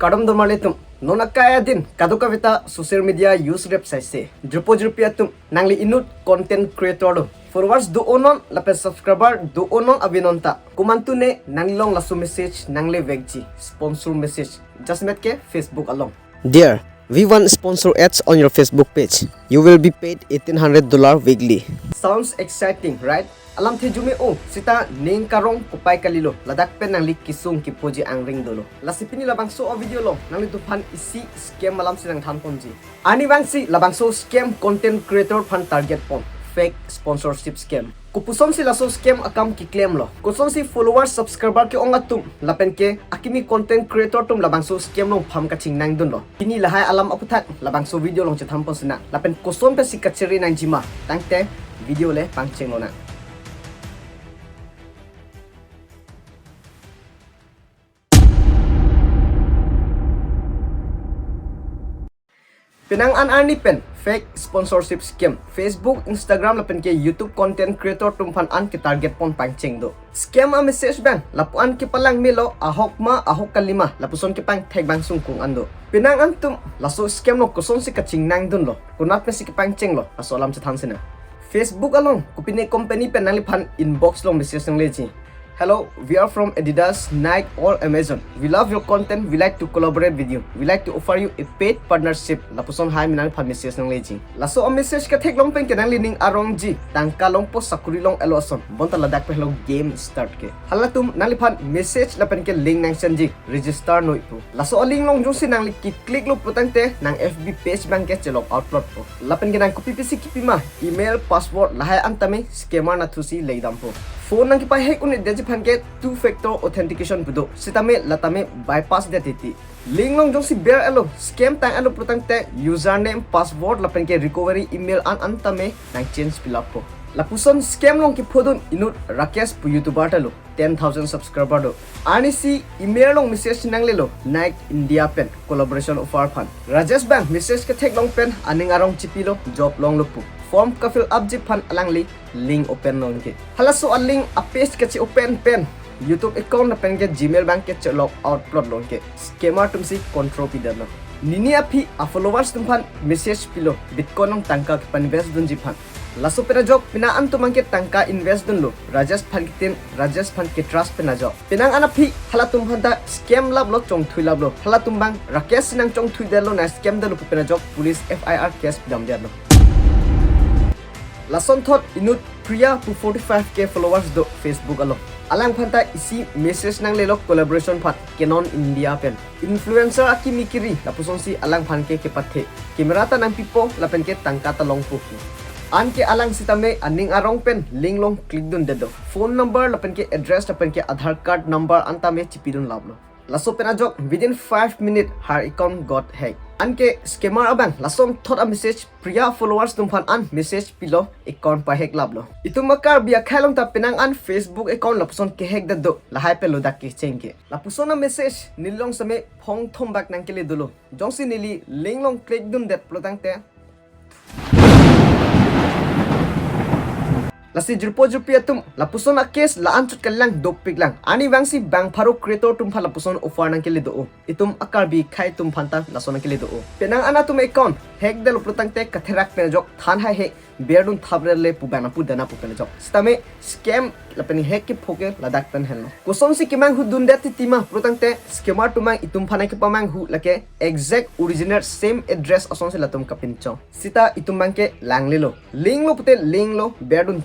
kadam dormaletum nona kaya din kadokave social media use website se drupiatum nangli inut content creator do followers do onon lape subscriber do onon abinonta kumantune nanglong lasu message nangle vegji sponsor message just met ke Facebook along. Dear, we want sponsor ads on your Facebook page. You will be paid $1,800 weekly. Sounds exciting, right? Alam the jume sita ning karong kupai kalilo ladak pen nang likisung ki poji ang ring dolo. Lasi pini labangso o video lo nang litu phan isi scam malam sinang than ponji. Ani bangsi labangso scam content creator phan target pon fake sponsorship scam. Kupuson si laso scam akam ki claim lo. Kuson si followers subscriber ki ongatum lapen ke akimi content creator tum labangso scam long pham ka chingnang dun lo. Ini lahai alam aputat labangso video long chatham pon sina. Lapen kuson pe si kachere nang jima tangte video le pangcheng lo na. Pinang an pen fake sponsorship scam Facebook, Instagram lapen ke YouTube content creator tumpan an ke target pon pancing do. Scam a message bang lapuan ke palang milo ahok ma ahok kalima lapuson ke pang tag bang sungkung ando. Pinang an tum laso scam lo kuson si kaching nang dun lo. Kunat pe si ke pancing lo aso alam chathan sina. Facebook along kupine company pen nang lipan inbox long message ng leji. Hello, we are from Adidas, Nike or Amazon. We love your content. We like to collaborate with you. We like to offer you a paid partnership. Lapuson hai minang pa message ng leji. Laso ang message ka tek long pen kenang lining arong ji. Tangka long po sakuri long eloson. Bonta ladak pe long game start ke. Halatum nalipan message lapen ke link nang sanji. Register no ipo. Laso ang link long jung sinang click lo putang te nang FB page bang ke celok outload po. Lapen ke nang copy paste kipima email password lahai antame scammer na tusi leidam po. Phone nang kipai hack unit deji phanke two-factor authentication budo sitame latame bypass detiti link long jong si bear alo scam tang alo putang te username password lapen ke recovery email an antame nang change fill up po lapuson scam long ki phodun inut rakesh pu youtuber talo 10,000 subscriber do ani si email long message nang lelo Nike India pen collaboration offer phan rajesh bank message ke thek long pen aning arong chipilo job long lo pu form ka fill up jip phan alangli link open non ke halaso a link a paste ke chi open pen YouTube account na pen ke Gmail bank ke log out plot long ke scammer tum si control pidan lo nini api a followers tum phan message pilo bitcoin long tangka ke pan invest dun jip phan laso pena job pina an tum ke tangka invest dun lo rajesh phan kitin rajesh phan ke trust pena job pinang anapi halatum phan ta scam lab lo chong thui lab lo halatum bang rakesh sinang chong thui delo na scam delo pena job police FIR case dam dia lo. Lason thought inut priya pu 45k followers do Facebook alo. Alang phanta isi message nang lelo collaboration phat Canon India pen. Influencer aki mikiri lapuson si alang phanke ke pathe. Camera ta nang pipo lapen ke tangka ta long pu. An ke alang sitame aning arong pen link long click dun dedo. Phone number lapen ke address lapen ke Aadhaar card number antame chipidun lablo. Laso pena jok within 5 minutes her account got hacked. Anke scammer abang lasom thought a message priya followers tumpan an message pilo account pa hack lablo. Itu makar biya khailong ta penang an Facebook account lapuson ke hack dado lahai pelo dak ke chengke. Lapuson a message nilong same phong thom bak nang kele dolo. Jongsi nili link long click dun det plotang te. Lasi jurpi atum lapuson a case laan chut kallang dopik lang ani bangsi bang pharo creator tum phala lapuson offer nang kele do itum a Karbi khai tum phanta lason nang kele do penang ana tum account hack del plutang te katherak pe jok than hai he beardun thabre le pu bana pu dana pu pen jok stame scam lapeni hack ki phoke ladak pen hello kosom si kimang hu dun det tima plutang te scammer tumang itum phana ki pamang hu lake exact original same address ason se latum kapin chong sita itum bang ke langlelo link lo pute link lo beardun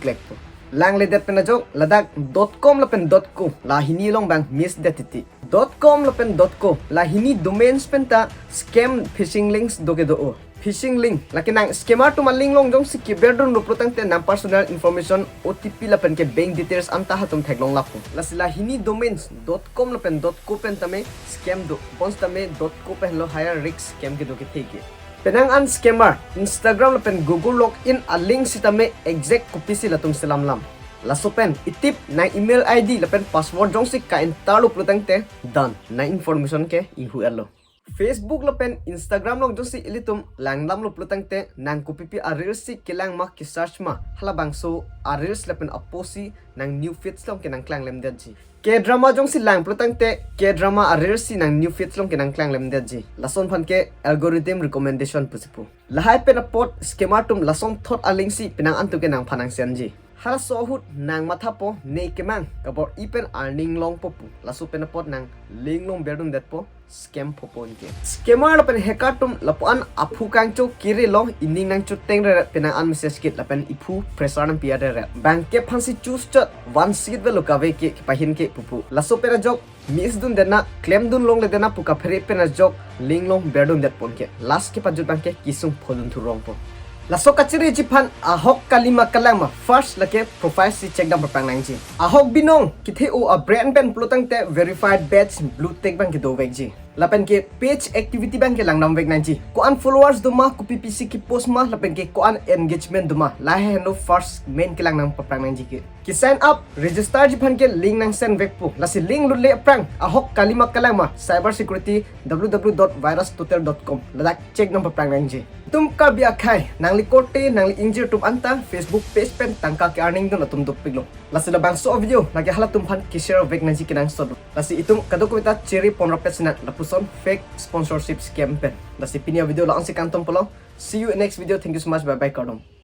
lang le det pena jok ladak.com lapen .co la hini long bang miss detiti .com lapen .co la hini domains penta scam phishing links doge do phishing link lakinang scammer to maling long jong si kiberdon ro protang te nam personal information OTP lapen ke bank details anta hatum thaglong lapu lasila hini domains .com lapen .co pen tame scam do bonds tame .co pen lo higher risk scam ke do ke theke penang an scammer Instagram lapen Google login a link sitame exact copy sila tum selam lam laso pen itip na email ID lapen password jong si ka entalo plutang te done na information ke ihu elo Facebook lo pen Instagram lo josi ilitum langlam lo plutangte nang kupipi arirsi kilang ma ki search ma halabangso arirs lepen aposi nang new feeds long kinang klang lem deji ke drama jong si lang plutangte ke drama arirsi nang new feeds long kinang klang lem deji lason phan ke algorithm recommendation pusipu lahai pen apot skematum lason thot alingsi pinang antu ke nang phanang senji hala sohut nang mathapo nei kemang kabor ipen earning long popu lasu penapot nang ling long berdum det po scam popon ke scammer lapen hekatum lapuan aphu kangcho kiri long ining nang chuteng re penang an message kit lapen ipu pressure nang pia re bank ke phansi choose chot one seat ve lokave ke pahin ke pupu lasu pera jok miss dun dena claim dun long le dena puka phre pena jok ling long berdum det pon ke last ke pajut bank ke kisung pholun thu rong po Laso kachere jipan ahok kalima kalama first lake profile si check dam perpang nangji ahok binong kithe o a brand ben plotang te verified badge blue tick bang ke do vekji lapen ke page activity bang ke langnam vek nangji ko an followers duma ko ppc ki post ma lapen ke ko an engagement duma la he no first main ke langnam perpang nangji ki sign up register jipan ke link nang send vek pu lasi link lulle prang ahok kalima kalama cyber security www.virustotal.com ladak check dam perpang nangji tum Karbi akai nangli kote nangli injir tum anta Facebook page pen tangka ke earning dun atum duk piglo lasi Labangso video lagi hala tum phan kechere vek nanji kenangsot lasi itum kadokave chere 15 pet sinat lapuson fake sponsorship scam pen lasi pinia video la onsi kantom polo see you in next video thank you so much bye bye kardom